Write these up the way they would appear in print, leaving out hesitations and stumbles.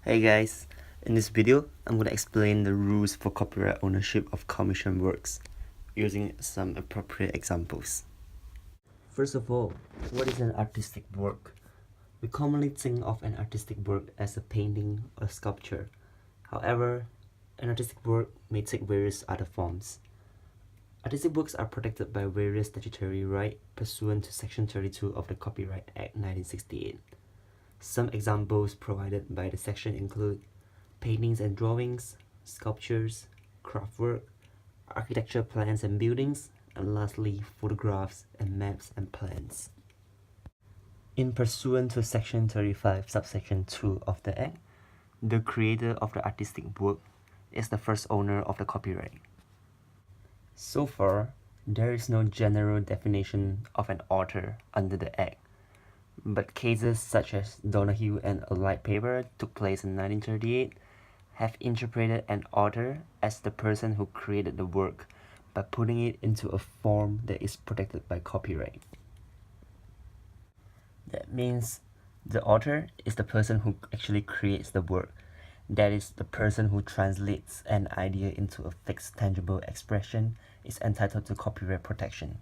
Hey guys, in this video, I'm going to explain the rules for copyright ownership of commissioned works using some appropriate examples. First of all, what is an artistic work? We commonly think of an artistic work as a painting or sculpture. However, an artistic work may take various other forms. Artistic works are protected by various statutory rights pursuant to Section 32 of the Copyright Act 1968. Some examples provided by the section include paintings and drawings, sculptures, craft work, architecture plans and buildings, and lastly, photographs and maps and plans. In pursuant to Section 35, subsection 2 of the Act, the creator of the artistic work is the first owner of the copyright. So far, there is no general definition of an author under the Act, but cases such as Donahue and Allied Paper took place in 1938 have interpreted an author as the person who created the work by putting it into a form that is protected by copyright. That means the author is the person who actually creates the work. That is, the person who translates an idea into a fixed tangible expression is entitled to copyright protection.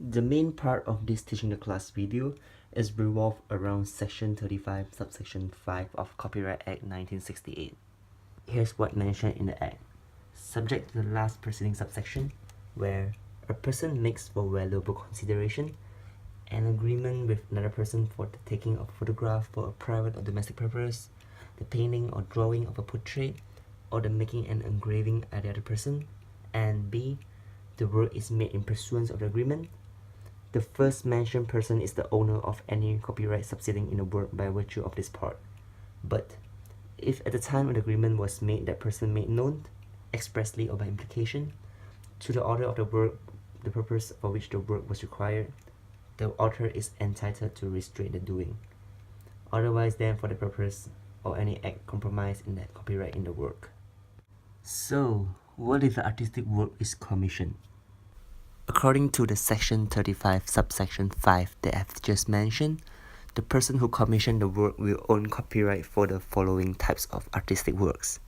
The main part of this Teaching the Class video is revolved around Section 35, subsection 5 of Copyright Act 1968. Here's what mentioned in the Act. Subject to the last preceding subsection, where a person makes for valuable consideration an agreement with another person for the taking of a photograph for a private or domestic purpose, the painting or drawing of a portrait, or the making an engraving by the other person, and B, the work is made in pursuance of the agreement. The first mentioned person is the owner of any copyright subsisting in a work by virtue of this part. But if at the time an agreement was made, that person made known, expressly or by implication, to the author of the work the purpose for which the work was required, the author is entitled to restrain the doing. Otherwise then for the purpose or any act compromised in that copyright in the work. So, what if the artistic work is commissioned? According to the Section 35, subsection 5 that I've just mentioned, the person who commissioned the work will own copyright for the following types of artistic works.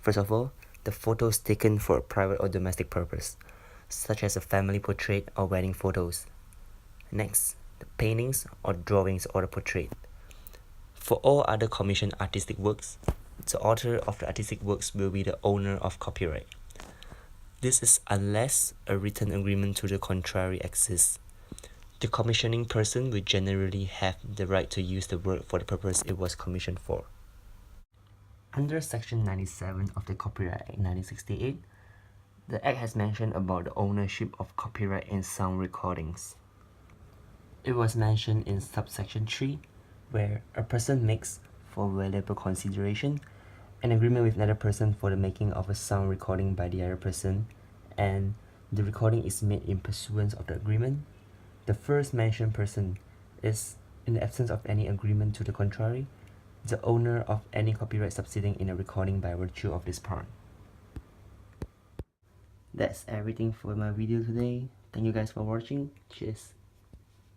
First of all, the photos taken for a private or domestic purpose, such as a family portrait or wedding photos. Next, the paintings or drawings or the portrait. For all other commissioned artistic works, the author of the artistic works will be the owner of copyright. This is unless a written agreement to the contrary exists. The commissioning person will generally have the right to use the work for the purpose it was commissioned for. Under Section 97 of the Copyright Act 1968, the Act has mentioned about the ownership of copyright in sound recordings. It was mentioned in subsection 3, where a person makes, for valuable consideration, an agreement with another person for the making of a sound recording by the other person, and the recording is made in pursuance of the agreement. The first mentioned person is, in the absence of any agreement to the contrary, the owner of any copyright subsisting in a recording by virtue of this part. That's everything for my video today. Thank you guys for watching. Cheers.